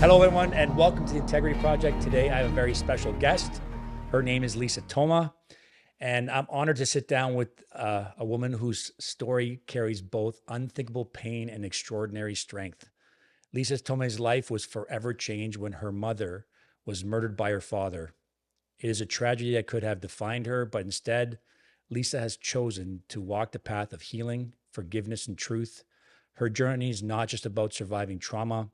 Hello, everyone, and welcome to the Integrity Project. Today, I have a very special guest. Her name is Lisa Toma, and I'm honored to sit down with a woman whose story carries both unthinkable pain and extraordinary strength. Lisa Toma's life was forever changed when her mother was murdered by her father. It is a tragedy that could have defined her, but instead, Lisa has chosen to walk the path of healing, forgiveness, and truth. Her journey is not just about surviving trauma.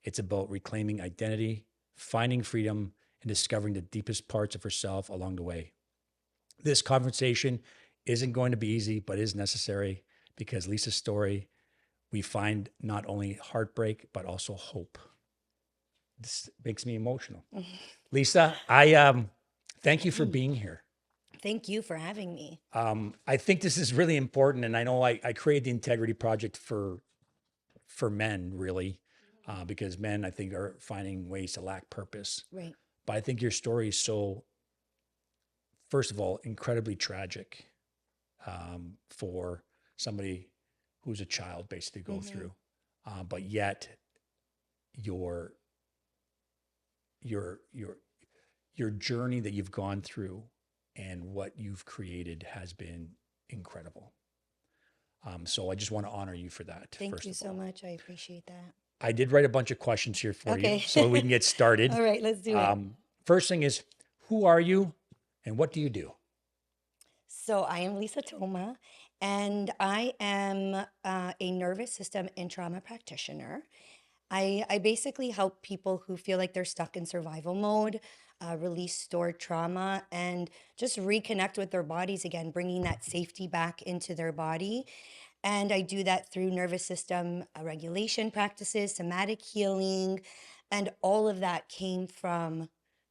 It's about reclaiming identity, finding freedom, and discovering the deepest parts of herself along the way. This conversation isn't going to be easy, but is necessary because Lisa's story, we find not only heartbreak, but also hope. This makes me emotional. Lisa, I thank you for being here. Thank you for having me. I think this is really important, and I know I created the Integrity Project for men, really. Because men, I think, are finding ways to lack purpose. Right. But I think your story is so, first of all, incredibly tragic for somebody who's a child basically go through. But yet your journey that you've gone through and what you've created has been incredible. So I just want to honor you for that. Thank you so much. I appreciate that. I did write a bunch of questions here for you, Okay. so we can get started. All right, let's do it. First thing is, who are you and what do you do? So I am Lisa Toma, and I am a nervous system and trauma practitioner. I basically help people who feel like they're stuck in survival mode, release stored trauma, and just reconnect with their bodies again, bringing that safety back into their body. And I do that through nervous system regulation practices, somatic healing, and all of that came from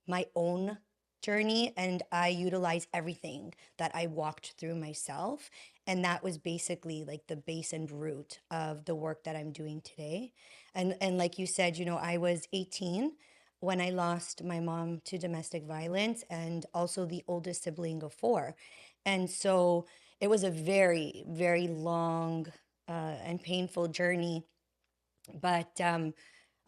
my own journey. And I utilize everything that I walked through myself. And that was basically like the base and root of the work that I'm doing today. And like you said, I was 18 when I lost my mom to domestic violence and also the oldest sibling of four. And so it was a very, very long and painful journey. But I'm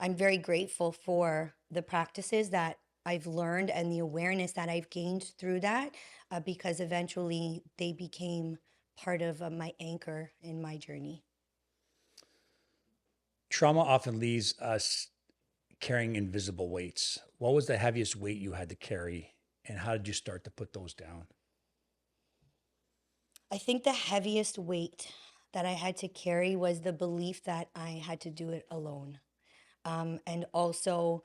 very grateful for the practices that I've learned and the awareness that I've gained through that because eventually they became part of my anchor in my journey. Trauma often leaves us carrying invisible weights. What was the heaviest weight you had to carry, and how did you start to put those down? I think the heaviest weight that I had to carry was the belief that I had to do it alone. And also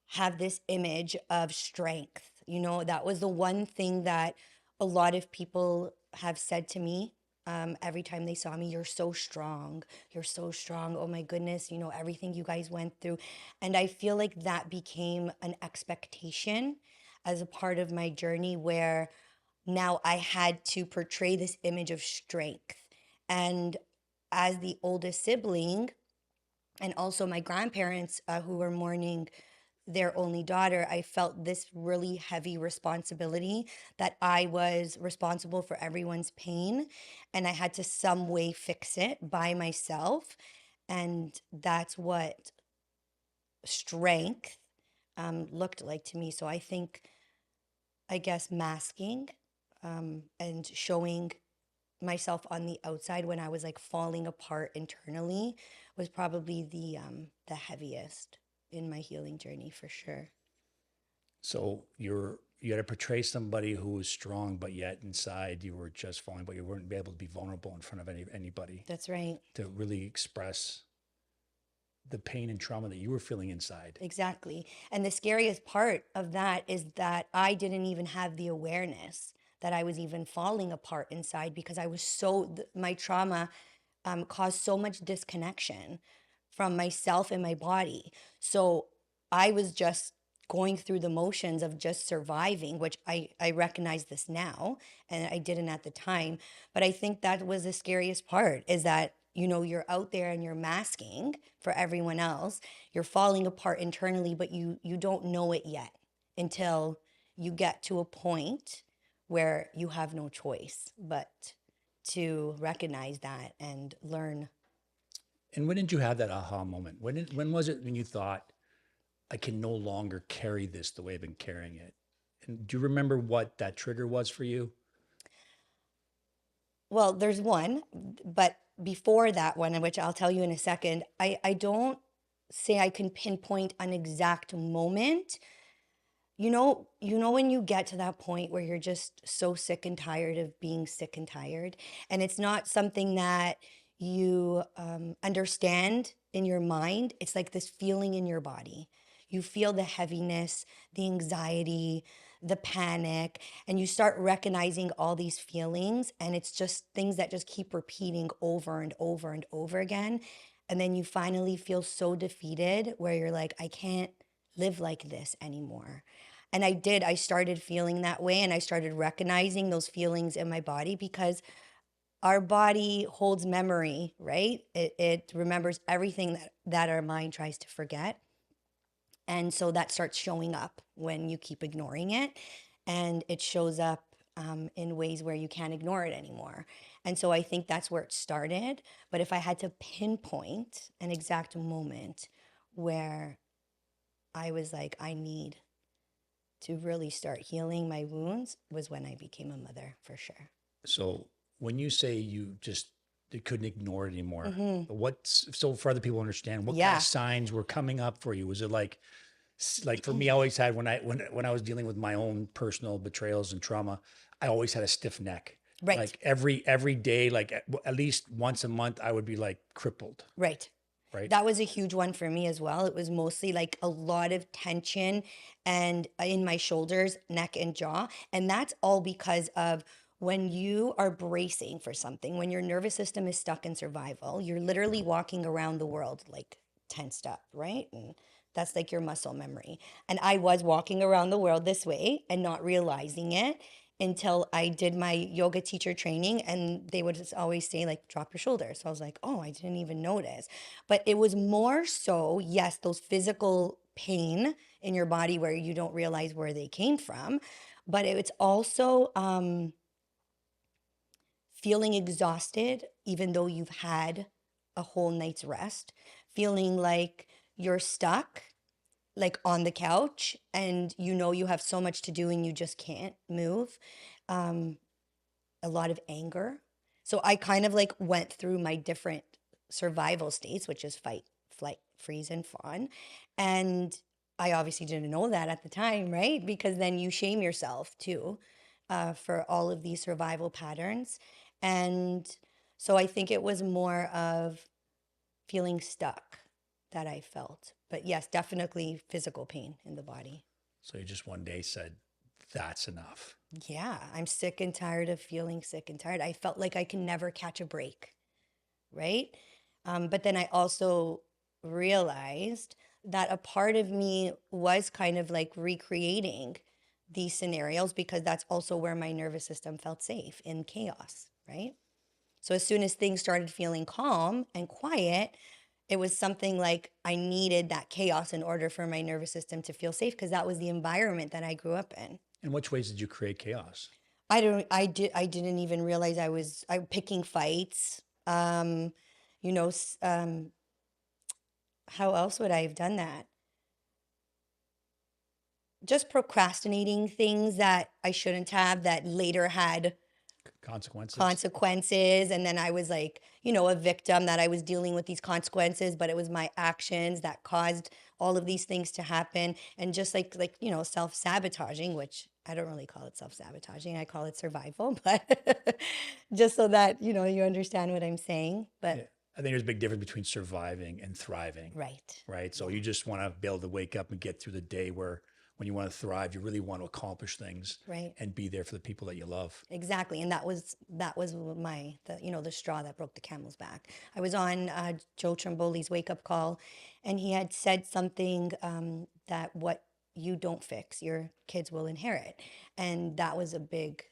have this image of strength. That was the one thing that a lot of people have said to me every time they saw me. You're so strong. You're so strong. Oh my goodness, everything you guys went through. And I feel like that became an expectation as a part of my journey where now I had to portray this image of strength. And as the oldest sibling, and also my grandparents who were mourning their only daughter, I felt this really heavy responsibility that I was responsible for everyone's pain and I had to some way fix it by myself. And that's what strength looked like to me. So I guess masking and showing myself on the outside when I was like falling apart internally was probably the heaviest in my healing journey for sure. So you had to portray somebody who was strong, but yet inside you were just falling, but you weren't able to be vulnerable in front of anybody. That's right. To really express the pain and trauma that you were feeling inside. Exactly. And the scariest part of that is that I didn't even have the awareness that I was even falling apart inside because I was my trauma caused so much disconnection from myself and my body. So I was just going through the motions of just surviving, which I recognize this now, and I didn't at the time. But I think that was the scariest part is that, you're out there and you're masking for everyone else. You're falling apart internally, but you don't know it yet. until you get to a point where you have no choice but to recognize that and learn. And when did you have that aha moment? When was it when you thought, I can no longer carry this the way I've been carrying it? And do you remember what that trigger was for you? Well, there's one, but before that one, which I'll tell you in a second, I don't say I can pinpoint an exact moment. You know when you get to that point where you're just so sick and tired of being sick and tired, and it's not something that you understand in your mind. It's like this feeling in your body. You feel the heaviness, the anxiety, the panic, and you start recognizing all these feelings, and it's just things that just keep repeating over and over and over again. And then you finally feel so defeated where you're like, I can't live like this anymore. And I started feeling that way, and I started recognizing those feelings in my body because our body holds memory, right? It remembers everything that our mind tries to forget. And so that starts showing up when you keep ignoring it. And it shows up in ways where you can't ignore it anymore. And so I think that's where it started. But if I had to pinpoint an exact moment where I was like, I need to really start healing my wounds, was when I became a mother, for sure. So when you say you couldn't ignore it anymore, Hmm. what's so for other people to understand, what kind of Yeah. signs were coming up for you? Was it like for me, I always had when I was dealing with my own personal betrayals and trauma, I always had a stiff neck. Right. Like every day, like at least once a month, I would be like crippled, Right. right? That was a huge one for me as well. It was mostly like a lot of tension and in my shoulders, neck, and jaw. And that's all because of when you are bracing for something, when your nervous system is stuck in survival, you're literally walking around the world like tensed up, right? And that's like your muscle memory. And I was walking around the world this way and not realizing it until I did my yoga teacher training, and they would just always say like drop your shoulders. So I was like, "Oh, I didn't even notice." But it was more so, yes, those physical pain in your body where you don't realize where they came from, but it's also feeling exhausted even though you've had a whole night's rest, feeling like you're stuck like on the couch and you have so much to do and you just can't move. Um, a lot of anger. So I kind of like went through my different survival states, which is fight, flight, freeze, and fawn. And I obviously didn't know that at the time, right? Because then you shame yourself too for all of these survival patterns. And so I think it was more of feeling stuck that I felt. But yes, definitely physical pain in the body. So you just one day said, that's enough. Yeah, I'm sick and tired of feeling sick and tired. I felt like I can never catch a break, right? But then I also realized that a part of me was kind of like recreating these scenarios because that's also where my nervous system felt safe in chaos, right? So as soon as things started feeling calm and quiet, it was something like I needed that chaos in order for my nervous system to feel safe because that was the environment that I grew up in. In which ways did you create chaos? I didn't even realize I picking fights. You know, how else would I have done that? Just procrastinating things that I shouldn't have that later had Consequences? consequences. And then I was like, a victim that I was dealing with these consequences, but it was my actions that caused all of these things to happen. And just self-sabotaging, which I don't really call it self-sabotaging, I call it survival, but just so that, you understand what I'm saying. Yeah. But I think there's a big difference between surviving and thriving, right. right? So Yeah. you just want to be able to wake up and get through the day where when you want to thrive, you really want to accomplish things Right. and be there for the people that you love. Exactly. And that was the straw that broke the camel's back. I was on Joe Trimboli's wake up call, and he had said something that what you don't fix, your kids will inherit. And that was a big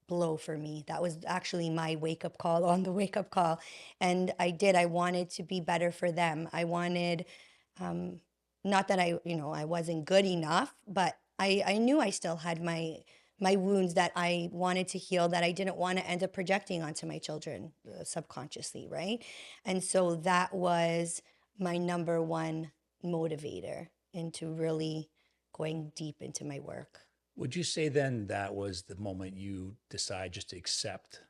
blow for me. That was actually my wake up call on the wake up call. And I wanted to be better for them. I wanted, not that I wasn't good enough, but I knew I still had my wounds that I wanted to heal, that I didn't want to end up projecting onto my children subconsciously, right? And so that was my number one motivator into really going deep into my work. Would you say then that was the moment you decide just to accept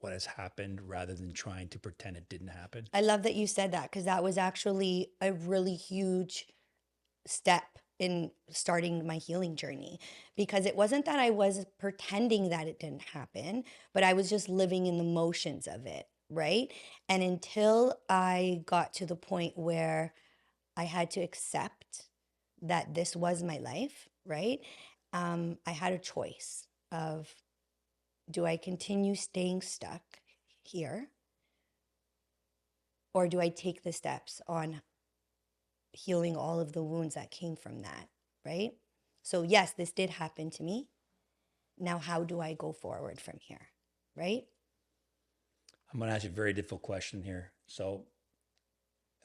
what has happened rather than trying to pretend it didn't happen? I love that you said that because that was actually a really huge step in starting my healing journey, because it wasn't that I was pretending that it didn't happen, but I was just living in the motions of it, right? And until I got to the point where I had to accept that this was my life, right? I had a choice of, do I continue staying stuck here, or do I take the steps on healing all of the wounds that came from that, right? So, yes, this did happen to me. Now, how do I go forward from here, right? I'm going to ask you a very difficult question here. So,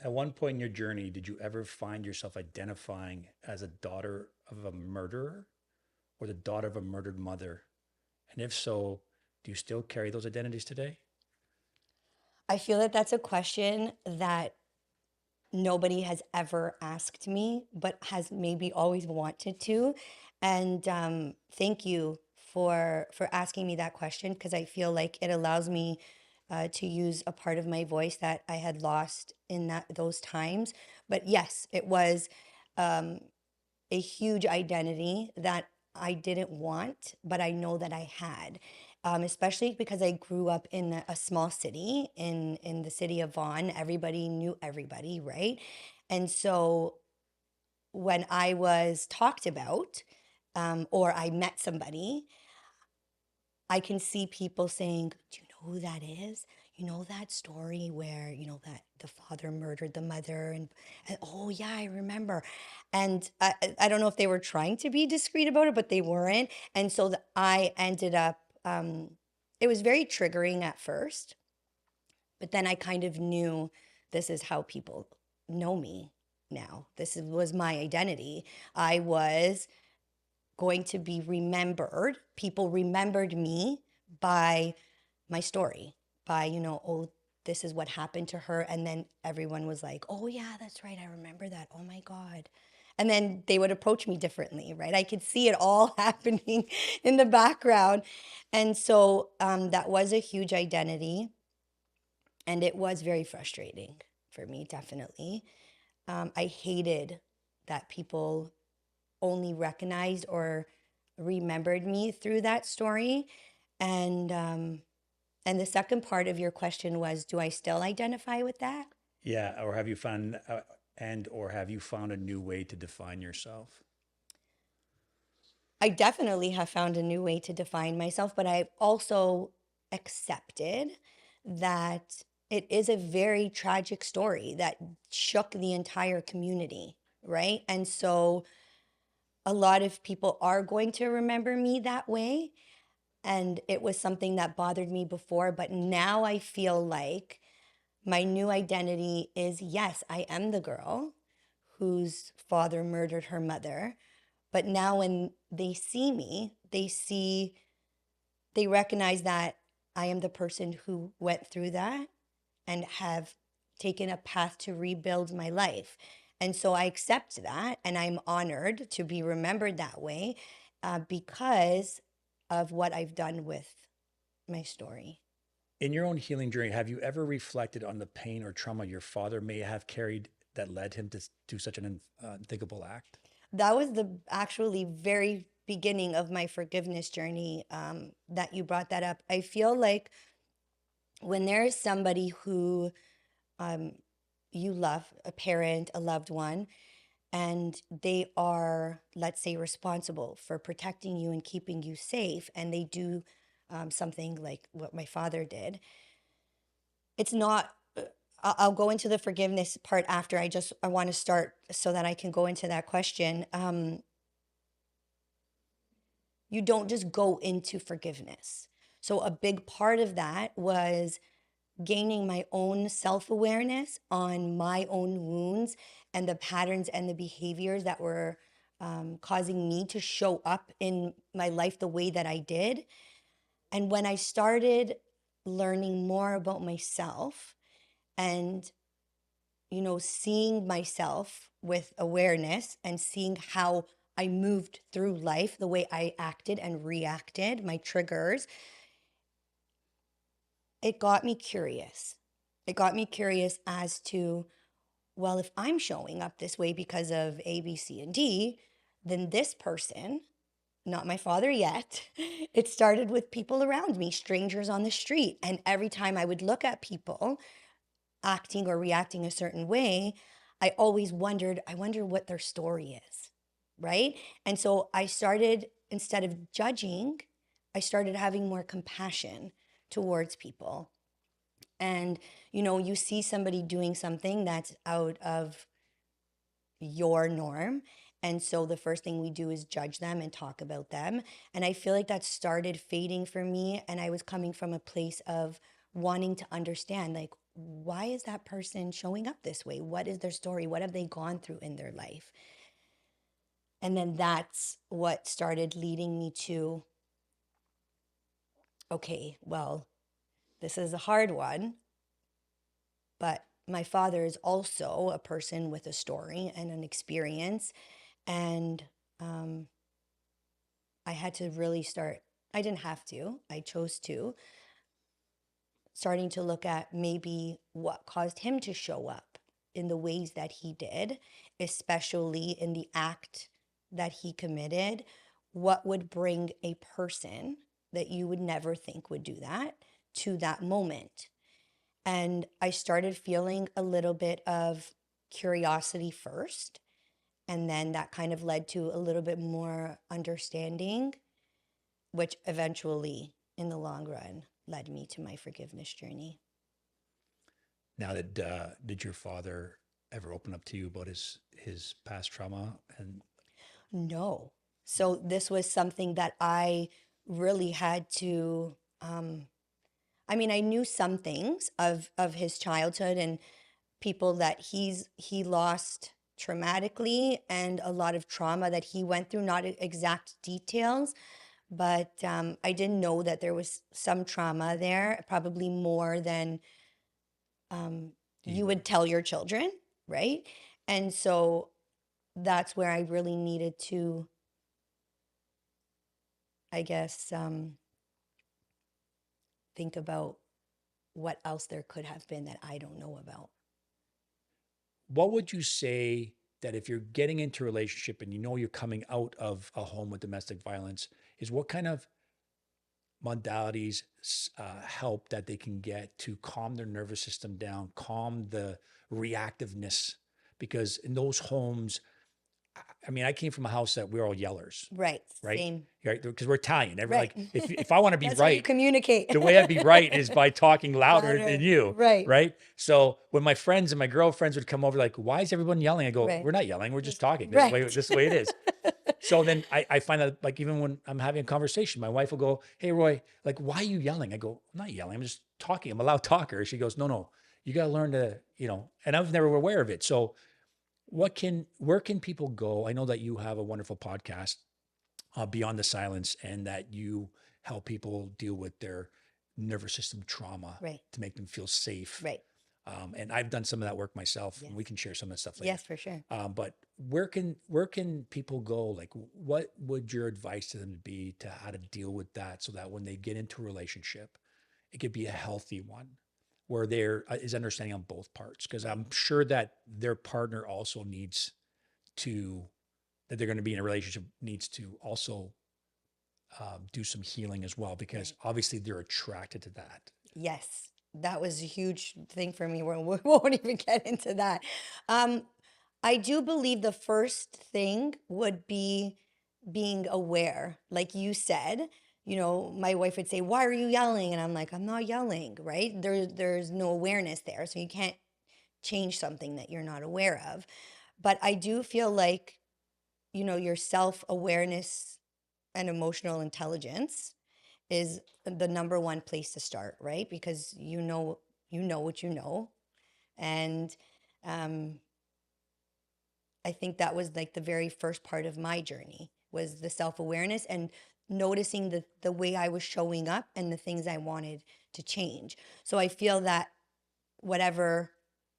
at one point in your journey, did you ever find yourself identifying as a daughter of a murderer or the daughter of a murdered mother? And if so, do you still carry those identities today? I feel that that's a question that nobody has ever asked me, but has maybe always wanted to. And thank you for asking me that question, because I feel like it allows me to use a part of my voice that I had lost in those times. But yes, it was a huge identity that I didn't want, but I know that I had. Especially because I grew up in a small city in the city of Vaughan. Everybody knew everybody, right? And so when I was talked about, or I met somebody, I can see people saying, "Do you know who that is? You know that story where, that the father murdered the mother, and oh yeah, I remember." And I don't know if they were trying to be discreet about it, but they weren't. And so I ended up, it was very triggering at first, but then I kind of knew, this is how people know me now. Was my identity. I was going to be remembered. People remembered me by my story, by, oh, this is what happened to her. And then everyone was like, oh, yeah, that's right. I remember that. Oh, my God. And then they would approach me differently, right? I could see it all happening in the background. And so that was a huge identity. And it was very frustrating for me, definitely. I hated that people only recognized or remembered me through that story. And the second part of your question was, do I still identify with that? Yeah, or have you found or have you found a new way to define yourself? I definitely have found a new way to define myself, but I've also accepted that it is a very tragic story that shook the entire community, right? And so a lot of people are going to remember me that way. And it was something that bothered me before, but now I feel like my new identity is, yes, I am the girl whose father murdered her mother. But now when they see me, they recognize that I am the person who went through that and have taken a path to rebuild my life. And so I accept that, and I'm honored to be remembered that way, because of what I've done with my story. In your own healing journey, have you ever reflected on the pain or trauma your father may have carried that led him to do such an unthinkable act? That was the actually very beginning of my forgiveness journey, that you brought that up. I feel like when there is somebody who um, you love, a parent, a loved one, and they are, let's say, responsible for protecting you and keeping you safe, and they do something like what my father did, it's not. I'll go into the forgiveness part after. I want to start so that I can go into that question. You don't just go into forgiveness. So a big part of that was gaining my own self-awareness on my own wounds and the patterns and the behaviors that were causing me to show up in my life the way that I did. And when I started learning more about myself and, seeing myself with awareness and seeing how I moved through life, the way I acted and reacted, my triggers, it got me curious. It got me curious as to, well, if I'm showing up this way because of A, B, C, and D, then this person, not my father yet, it started with people around me, strangers on the street. And every time I would look at people acting or reacting a certain way, I always wondered, I wonder what their story is, right? And so I started, instead of judging, I started having more compassion towards people. And, you see somebody doing something that's out of your norm. And so the first thing we do is judge them and talk about them. And I feel like that started fading for me. And I was coming from a place of wanting to understand, like, why is that person showing up this way? What is their story? What have they gone through in their life? And then that's what started leading me to, okay, well, this is a hard one, but my father is also a person with a story and an experience. And I had to really start, I didn't have to, I chose to, starting to look at maybe what caused him to show up in the ways that he did, especially in the act that he committed. What would bring a person that you would never think would do that to that moment? And I started feeling a little bit of curiosity first. And then that kind of led to a little bit more understanding, which eventually, in the long run, led me to my forgiveness journey. Now, did your father ever open up to you about his past trauma? And No. So this was something that I really had to. I mean, I knew some things of his childhood and people that he lost traumatically and a lot of trauma that he went through. Not exact details, but I didn't know that there was some trauma there, probably more than you you would tell your children, right? And so that's where I really needed to, I guess, think about what else there could have been that I don't know about. what would you say that if you're getting into a relationship and you know you're coming out of a home with domestic violence, is what kind of modalities help that they can get to calm their nervous system down, calm the reactiveness? Because in those homes, I mean, I came from a house that we're all yellers, Right. right? Same. Right, because we're Italian. Right. Like, if I want to be That's how you right, communicate. the way I'd be right is by talking louder than Louder. you, Right. right? So when my friends and my girlfriends would come over, like, why is everyone yelling? I go, Right. we're not yelling, we're just Just talking. right. This is the way it is. So then I find that, like, even when I'm having a conversation, my wife will go, hey, Roy, like, why are you yelling? I go, I'm not yelling, I'm just talking. I'm a loud talker. She goes, no, you got to learn to, and I was never aware of it. So where can people go? I know that you have a wonderful podcast, Beyond the Silence, and that you help people deal with their nervous system trauma Right. to make them feel safe. Right. And I've done some of that work myself, Yes. and we can share some of that stuff later. Yes, for sure. But where can people go? Like, what would your advice to them be to how to deal with that, so that when they get into a relationship, it could be a healthy one, where there is understanding on both parts? Because I'm sure that their partner also needs to, that they're going to be in a relationship, needs to also do some healing as well, because Right. obviously they're attracted to that. Yes, that was a huge thing for me. We won't even get into that. Um, I do believe the first thing would be being aware. Like you said, my wife would say, "Why are you yelling?" And I'm like, "I'm not yelling," right? There's no awareness there. So you can't change something that you're not aware of. But I do feel like, your self-awareness and emotional intelligence is the number one place to start, right? Because you know what you know, and um, I think that was like the very first part of my journey, was the self-awareness and noticing the way I was showing up and the things I wanted to change. So I feel that whatever,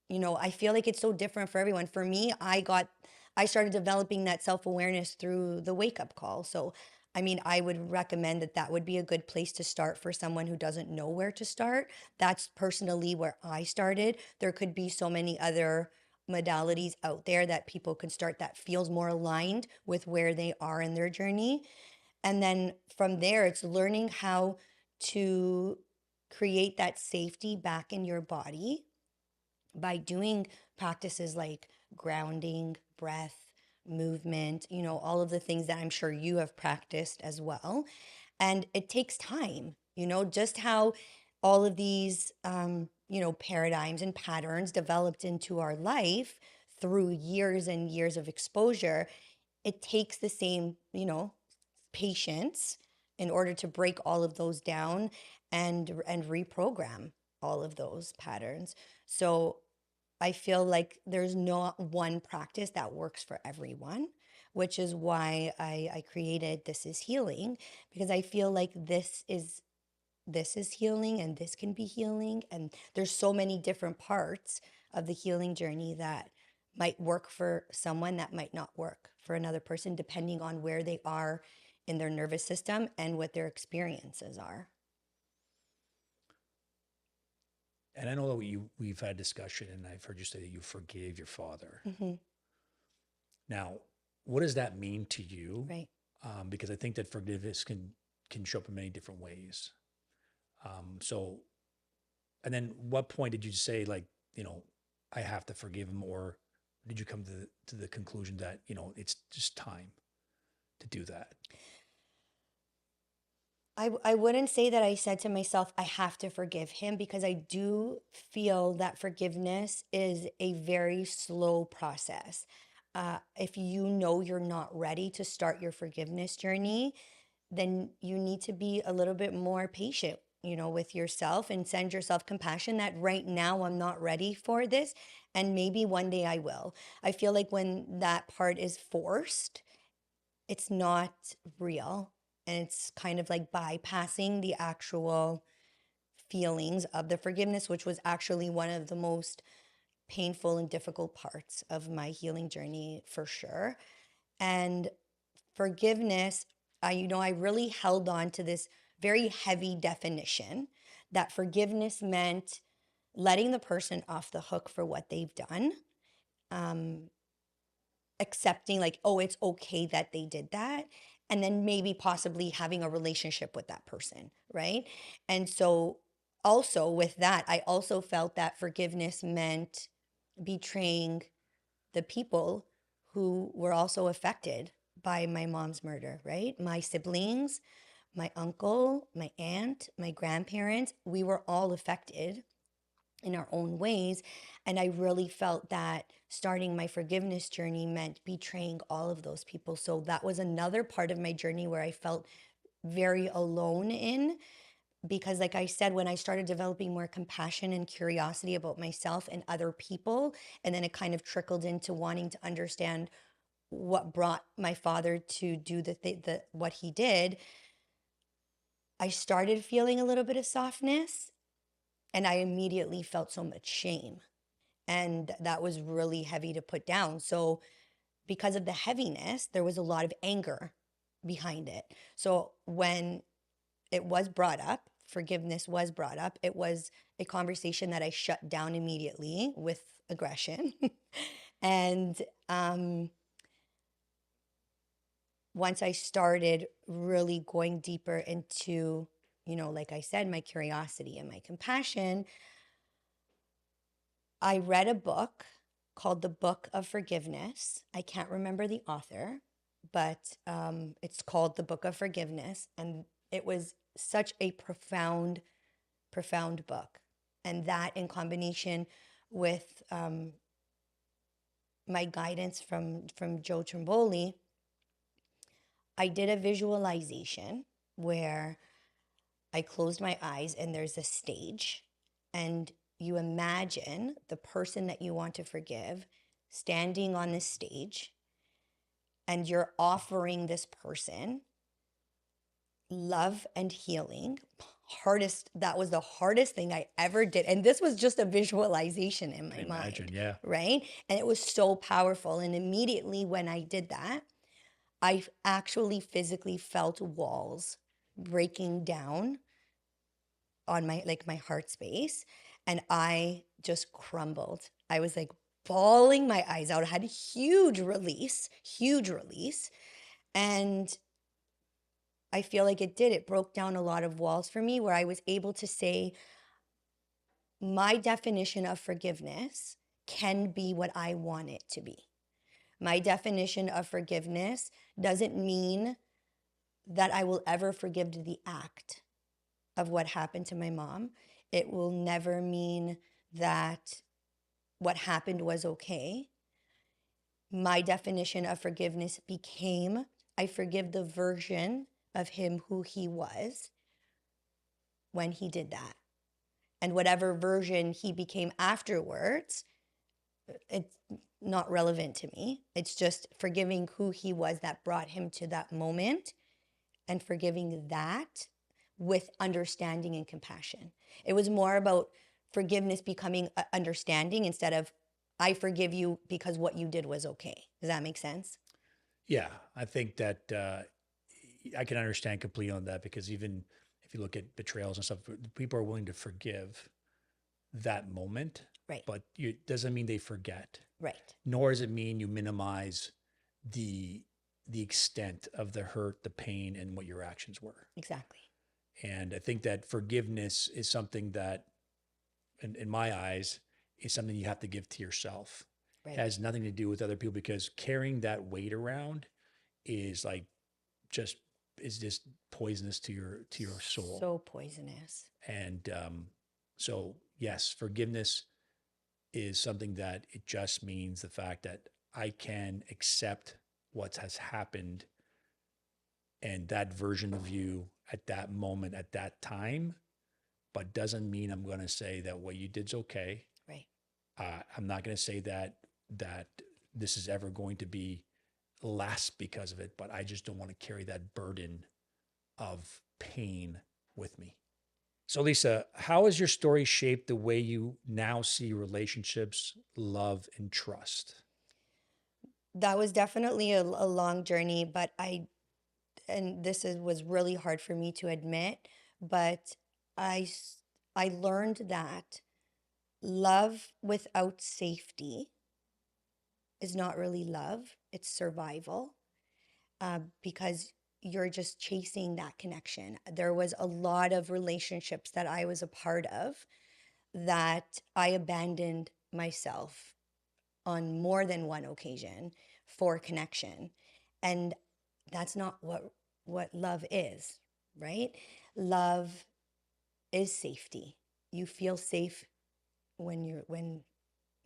I feel like it's so different for everyone. For me, I started developing that self-awareness through the wake up call. So I mean, I would recommend that that would be a good place to start for someone who doesn't know where to start. That's personally where I started. There could be so many other modalities out there that people can start that feels more aligned with where they are in their journey. And then from there, it's learning how to create that safety back in your body by doing practices like grounding, breath, movement, all of the things that I'm sure you have practiced as well. And it takes time, just how all of these, paradigms and patterns developed into our life through years and years of exposure. It takes the same, patience in order to break all of those down and reprogram all of those patterns. So I feel like there's not one practice that works for everyone, which is why I created This Is Healing, because I feel like this is healing and this can be healing. And there's so many different parts of the healing journey that might work for someone that might not work for another person, depending on where they are in their nervous system and what their experiences are. And I know that we've had discussion, and I've heard you say that you forgave your father. Hmm. Now, what does that mean to you? Right. Because I think that forgiveness can show up in many different ways. So, and then what point did you say, like, I have to forgive him, or did you come to the conclusion that it's just time to do that? I wouldn't say that I said to myself, I have to forgive him, because I do feel that forgiveness is a very slow process. If you know you're not ready to start your forgiveness journey, then you need to be a little bit more patient, with yourself, and send yourself compassion that right now I'm not ready for this. And maybe one day I will. I feel like when that part is forced, it's not real. And it's kind of like bypassing the actual feelings of the forgiveness, which was actually one of the most painful and difficult parts of my healing journey for sure. And forgiveness, I really held on to this very heavy definition that forgiveness meant letting the person off the hook for what they've done, um, accepting like, oh, it's okay that they did that, and then maybe possibly having a relationship with that person, right? And so also with that, I also felt that forgiveness meant betraying the people who were also affected by my mom's murder, right? My siblings, my uncle, my aunt, my grandparents, we were all affected in our own ways. And I really felt that starting my forgiveness journey meant betraying all of those people. So that was another part of my journey where I felt very alone in, because like I said, when I started developing more compassion and curiosity about myself and other people, and then it kind of trickled into wanting to understand what brought my father to do the what he did, I started feeling a little bit of softness, and I immediately felt so much shame. And that was really heavy to put down. So because of the heaviness, there was a lot of anger behind it. So when it was brought up, forgiveness was brought up, it was a conversation that I shut down immediately with aggression. And once I started really going deeper into, like I said, my curiosity and my compassion, I read a book called The Book of Forgiveness. I can't remember the author, but it's called The Book of Forgiveness. And it was such a profound, profound book. And that in combination with my guidance from Joe Trimboli, I did a visualization where I closed my eyes and there's a stage, and you imagine the person that you want to forgive standing on this stage and you're offering this person love and healing. That was the hardest thing I ever did. And this was just a visualization in my Imagine, mind, yeah. right? And it was so powerful. And immediately when I did that, I actually physically felt walls breaking down on my heart space, and I just crumbled. I was like bawling my eyes out. I had a huge release. And I feel like it broke down a lot of walls for me, where I was able to say my definition of forgiveness can be what I want it to be. My definition of forgiveness doesn't mean that I will ever forgive the act of what happened to my mom. It will never mean that what happened was okay. My definition of forgiveness became I forgive the version of him who he was when he did that. And whatever version he became afterwards, it's not relevant to me. It's just forgiving who he was that brought him to that moment, and forgiving that with understanding and compassion. It was more about forgiveness becoming understanding instead of I forgive you because what you did was okay. Does that make sense? Yeah, I think that I can understand completely on that, because even if you look at betrayals and stuff, people are willing to forgive that moment, Right. but it doesn't mean they forget. Right. Nor does it mean you minimize the extent of the hurt, the pain, and what your actions were. Exactly. And I think that forgiveness is something that, in my eyes, is something you have to give to yourself. Right. It has nothing to do with other people, because carrying that weight around is like just poisonous to your soul. So poisonous. And so yes, forgiveness is something that it just means the fact that I can accept what has happened and that version of you at that moment, at that time, but doesn't mean I'm going to say that what you did's okay. Right. I'm not going to say that this is ever going to be less because of it, but I just don't want to carry that burden of pain with me. So, Lisa, how has your story shaped the way you now see relationships, love, and trust? That was definitely a long journey, but was really hard for me to admit, but I learned that love without safety is not really love, it's survival, because you're just chasing that connection. There was a lot of relationships that I was a part of that I abandoned myself on more than one occasion for connection. And that's not what love is, right? Love is safety. You feel safe when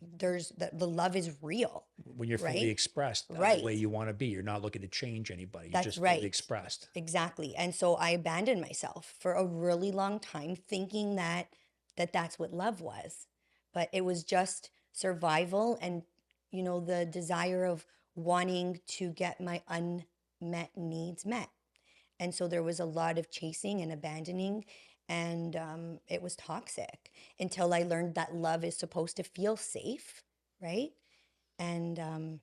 the love is real, When you're fully right? expressed the Right. way you want to be, you're not looking to change anybody. You're That's just right. fully expressed. Exactly. And so I abandoned myself for a really long time, thinking that's what love was. But it was just survival and, the desire of wanting to get my unmet needs met. And so there was a lot of chasing and abandoning, and it was toxic until I learned that love is supposed to feel safe, right? And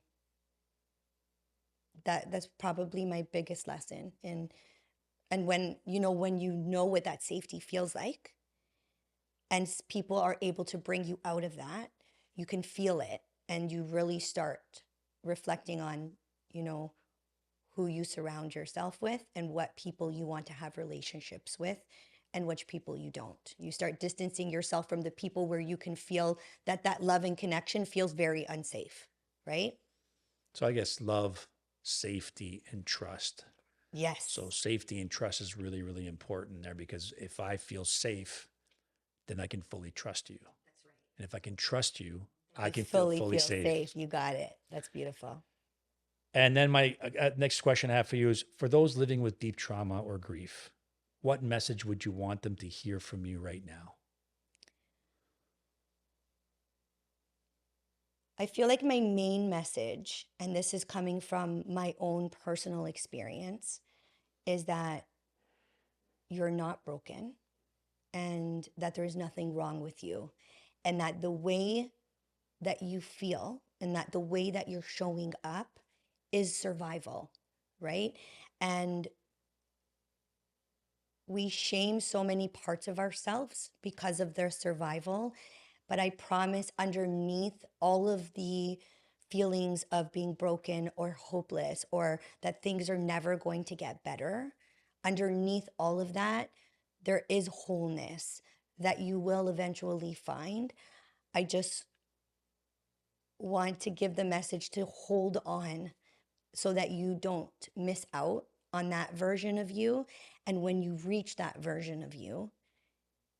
that's probably my biggest lesson. And when you know what that safety feels like, and people are able to bring you out of that, you can feel it, and you really start reflecting on, who you surround yourself with and what people you want to have relationships with and which people you don't. You start distancing yourself from the people where you can feel that love and connection feels very unsafe, right? So I guess love, safety, and trust. Yes. So safety and trust is really, really important there, because if I feel safe, then I can fully trust you. That's right. And if I can trust you, I can feel Fully fully feel safe. safe. You got it. That's beautiful. And then my next question I have for you is, for those living with deep trauma or grief, what message would you want them to hear from you right now? I feel like my main message, and this is coming from my own personal experience, is that you're not broken and that there is nothing wrong with you. And that the way that you feel and that the way that you're showing up is survival, right? And we shame so many parts of ourselves because of their survival. But I promise, underneath all of the feelings of being broken or hopeless or that things are never going to get better, underneath all of that, there is wholeness that you will eventually find. I just want to give the message to hold on so that you don't miss out on that version of you. And when you reach that version of you,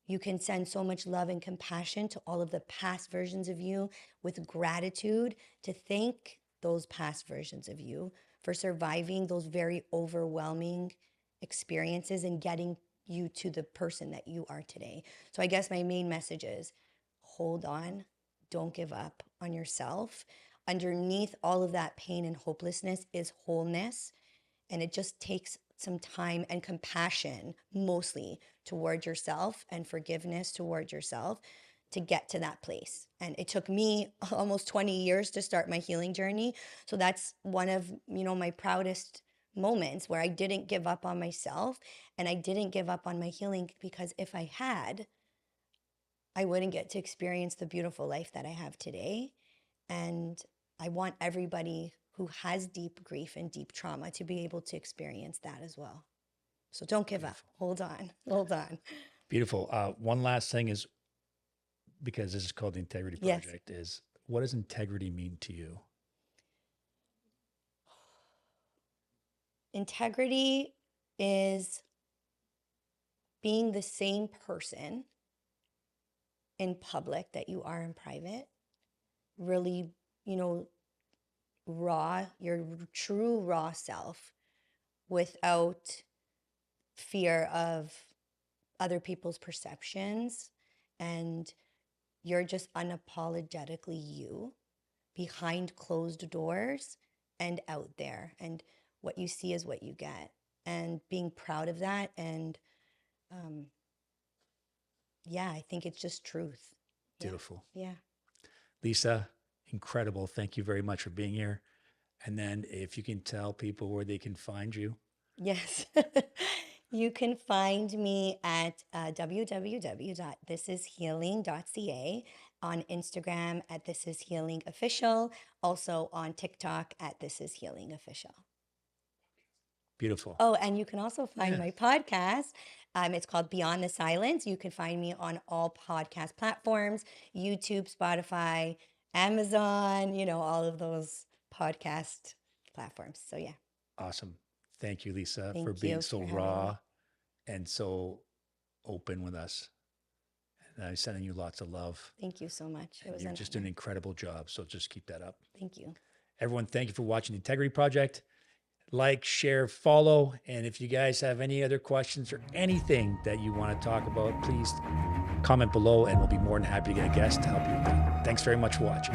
you can send so much love and compassion to all of the past versions of you with gratitude to thank those past versions of you for surviving those very overwhelming experiences and getting you to the person that you are today. So I guess my main message is hold on, don't give up on yourself. Underneath all of that pain and hopelessness is wholeness. And it just takes some time and compassion, mostly toward yourself, and forgiveness toward yourself to get to that place. And it took me almost 20 years to start my healing journey. So that's one of, my proudest moments where I didn't give up on myself and I didn't give up on my healing, because if I had, I wouldn't get to experience the beautiful life that I have today. And I want everybody who has deep grief and deep trauma to be able to experience that as well. So don't give up. Hold on. Hold on. Beautiful. One last thing is, because this is called the Integrity Yes. Project, is what does integrity mean to you? Integrity is being the same person in public that you are in private. Really, raw, your true raw self, without fear of other people's perceptions, and you're just unapologetically you behind closed doors and out there, and what you see is what you get, and being proud of that. And yeah, I think it's just truth. Beautiful. Yeah. Lisa, incredible. Thank you very much for being here. And then if you can tell people where they can find you. Yes. You can find me at www.thisishealing.ca, on Instagram at This Is Healing Official, also on TikTok at This Is Healing Official. Beautiful. Oh, and you can also find my podcast. It's called Beyond the Silence. You can find me on all podcast platforms, YouTube, Spotify, Amazon, all of those podcast platforms. So yeah. Awesome. Thank you, Lisa, Thank for being you so for having raw me. and so open with us. And I'm sending you lots of love. Thank you so much. It was You're an just doing honor. an incredible job. So just keep that up. Thank you. Everyone, thank you for watching the Integrity Project. Like, share, follow. And if you guys have any other questions or anything that you want to talk about, please comment below and we'll be more than happy to get a guest to help you with that. Thanks very much for watching.